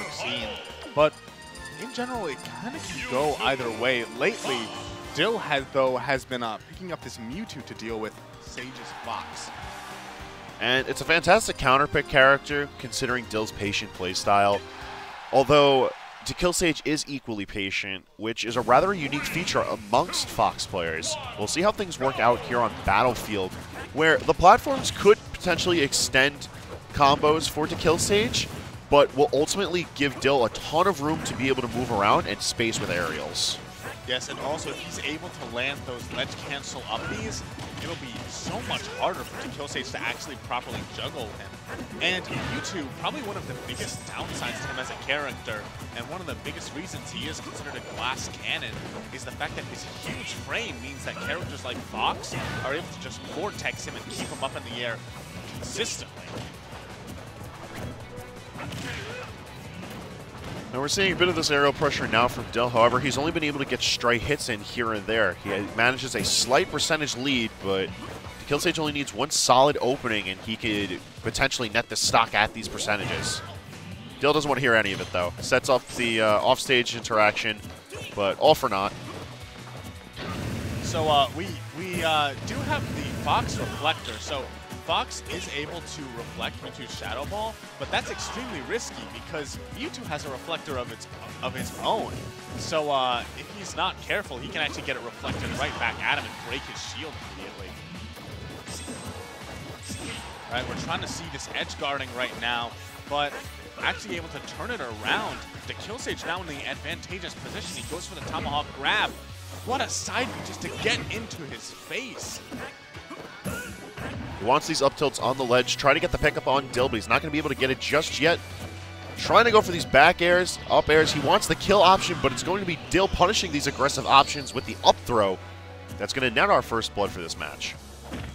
we've seen. But in general, it kind of can go either way. Lately, Dill has been picking up this Mewtwo to deal with Sage's Fox. And it's a fantastic counterpick character, considering Dill's patient playstyle. Although, dekillsage is equally patient, which is a rather unique feature amongst Fox players. We'll see how things work out here on Battlefield, where the platforms could potentially extend combos for dekillsage, but will ultimately give Dill a ton of room to be able to move around and space with aerials. Yes, and also if he's able to land those ledge cancel upbees, it'll be so much harder for dekillsage to actually properly juggle him. And Mewtwo, probably one of the biggest downsides to him as a character, and one of the biggest reasons he is considered a glass cannon, is the fact that his huge frame means that characters like Fox are able to just vortex him and keep him up in the air consistently. Now we're seeing a bit of this aerial pressure now from Dill. However, he's only been able to get stray hits in here and there. He manages a slight percentage lead, but dekillsage only needs one solid opening, and he could potentially net the stock at these percentages. Dill doesn't want to hear any of it, though. Sets up the offstage interaction, but all for naught. So we do have the Fox Reflector. So Fox is able to reflect Mewtwo's Shadow Ball, but that's extremely risky because Mewtwo has a reflector of his own. So if he's not careful, he can actually get it reflected right back at him and break his shield immediately. All right, we're trying to see this edge guarding right now, but actually able to turn it around. dekillsage now in the advantageous position. He goes for the Tomahawk grab. What a side B just to get into his face. He wants these up tilts on the ledge, try to get the pickup on Dill, but he's not going to be able to get it just yet. Trying to go for these back airs, up airs. He wants the kill option, but it's going to be Dill punishing these aggressive options with the up throw. That's going to net our first blood for this match.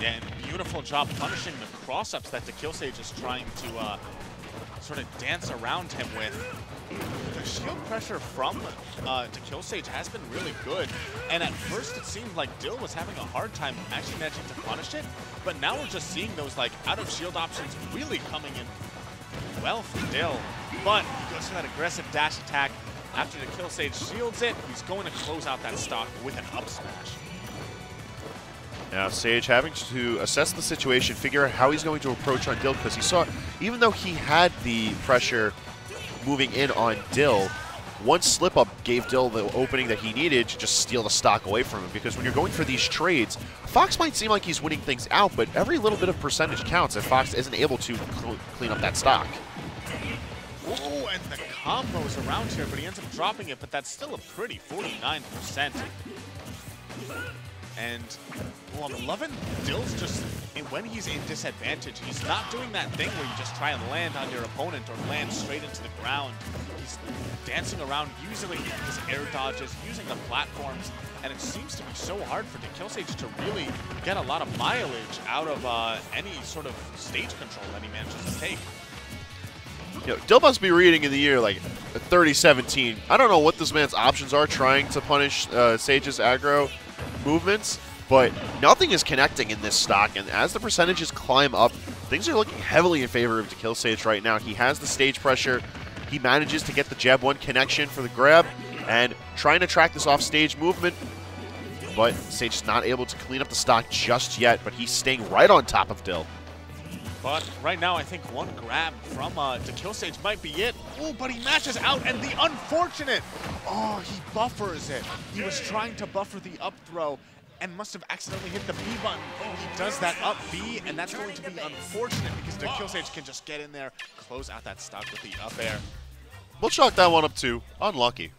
Yeah, and beautiful job punishing the cross-ups that dekillsage is trying to sort of dance around him with. The shield pressure from dekillsage has been really good, and at first it seemed like Dill was having a hard time actually managing to punish it, but now we're just seeing those like out-of-shield options really coming in well for Dill. But he goes for that aggressive dash attack. After dekillsage shields it, he's going to close out that stock with an up smash. Now Sage having to assess the situation, figure out how he's going to approach on Dill, because he saw, even though he had the pressure moving in on Dill, one slip-up gave Dill the opening that he needed to just steal the stock away from him. Because when you're going for these trades, Fox might seem like he's winning things out, but every little bit of percentage counts if Fox isn't able to clean up that stock. Oh, and the combos around here, but he ends up dropping it, but that's still a pretty 49%. And, well, I'm loving Dill's just, when he's in disadvantage, he's not doing that thing where you just try and land on your opponent or land straight into the ground. He's dancing around, using his air dodges, using the platforms, and it seems to be so hard for dekillsage to really get a lot of mileage out of any sort of stage control that he manages to take. You know, Dill must be reading in the year like 30-17. I don't know what this man's options are trying to punish Sage's aggro movements, but nothing is connecting in this stock, and as the percentages climb up, things are looking heavily in favor of dekillsage right now. He has the stage pressure. He manages to get the jab 1 connection for the grab and trying to track this off-stage movement, but Sage is not able to clean up the stock just yet, but he's staying right on top of Dill. But right now, I think one grab from dekillsage might be it. Oh, but he matches out, and the unfortunate. Oh, he buffers it. He was trying to buffer the up throw and must have accidentally hit the B button. Oh, he does that up B, and that's going to be unfortunate because dekillsage can just get in there, close out that stock with the up air. We'll chalk that one up to unlucky.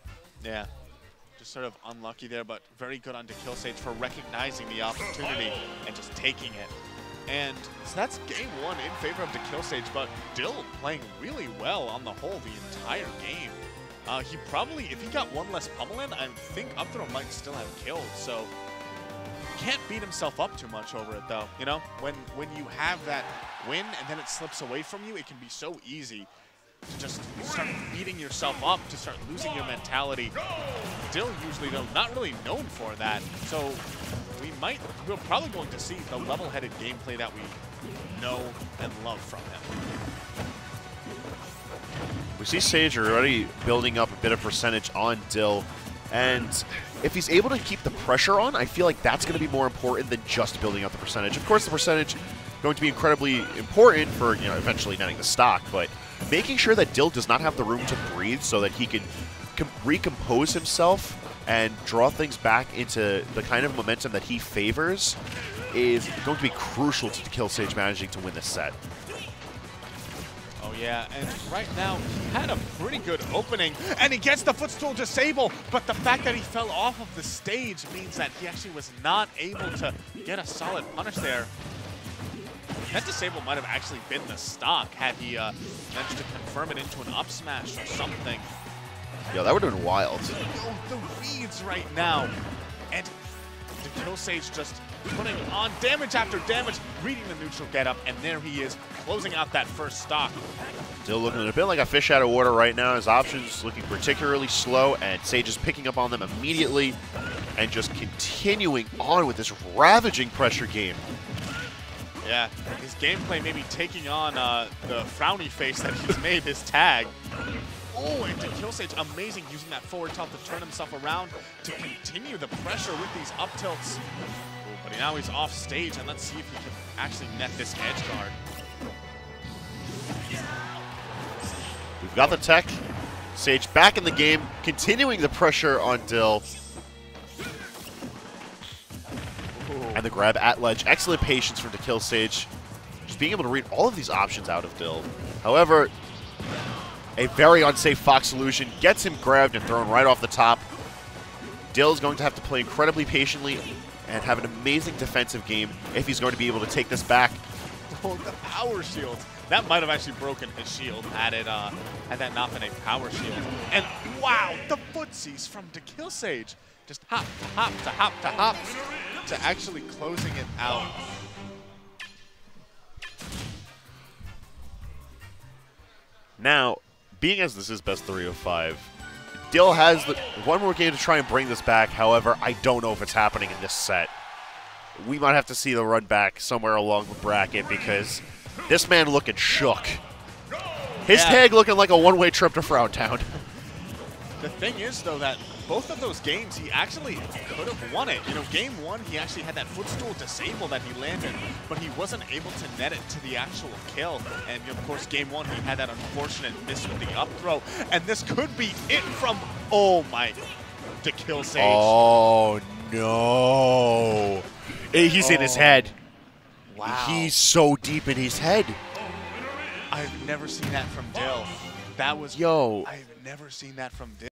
Yeah, just sort of unlucky there, but very good on dekillsage for recognizing the opportunity and just taking it. And so that's game 1 in favor of dekillsage, but Dill playing really well on the whole the entire game. He probably, if he got one less pummeling, I think up throw might still have killed, so can't beat himself up too much over it though. You know, when you have that win and then it slips away from you, it can be so easy to just start beating yourself up, to start losing your mentality. Dill usually, though, not really known for that, so we're probably going to see the level-headed gameplay that we know and love from him. We see Sage already building up a bit of percentage on Dill, and if he's able to keep the pressure on, I feel like that's going to be more important than just building up the percentage. Of course, the percentage is going to be incredibly important for, you know, eventually netting the stock, but making sure that Dill does not have the room to breathe so that he can recompose himself and draw things back into the kind of momentum that he favors is going to be crucial to dekillsage managing to win this set. Oh yeah, and right now he had a pretty good opening, and he gets the footstool disable, but the fact that he fell off of the stage means that he actually was not able to get a solid punish there. That disable might have actually been the stock had he managed to confirm it into an up smash or something. Yeah, that would have been wild. Oh, the reads right now. And dekillsage just putting on damage after damage, reading the neutral getup, and there he is, closing out that first stock. Still looking a bit like a fish out of water right now. His options looking particularly slow, and Sage is picking up on them immediately and just continuing on with this ravaging pressure game. Yeah, his gameplay maybe taking on the frowny face that he's made his tag. Oh, and dekillsage, amazing, using that forward tilt to turn himself around to continue the pressure with these up tilts. Oh, but now he's off stage, and let's see if he can actually net this edge guard. We've got the tech. Sage back in the game, continuing the pressure on Dill. And the grab at ledge. Excellent patience from dekillsage. Just being able to read all of these options out of Dill. However, a very unsafe Fox solution gets him grabbed and thrown right off the top. Dill is going to have to play incredibly patiently and have an amazing defensive game if he's going to be able to take this back. Oh, the power shield. That might have actually broken his shield had that not been a power shield. And wow, the footsies from dekillsage. Just hop to hop to hop to hop to actually closing it out. Now, being as this is best 3 of 5, Dill has one more game to try and bring this back. However, I don't know if it's happening in this set. We might have to see the run back somewhere along the bracket because this man looking shook. His tag looking like a one-way trip to Frowntown. The thing is, though, that both of those games, he actually could have won it. You know, game 1, he actually had that footstool disable that he landed, but he wasn't able to net it to the actual kill. And, of course, game 1, he had that unfortunate miss with the up throw. And this could be it from, oh my, dekillsage. Oh, no. He's in his head. Wow. He's so deep in his head. I've never seen that from Dill. That was... Yo. I've never seen that from Dill.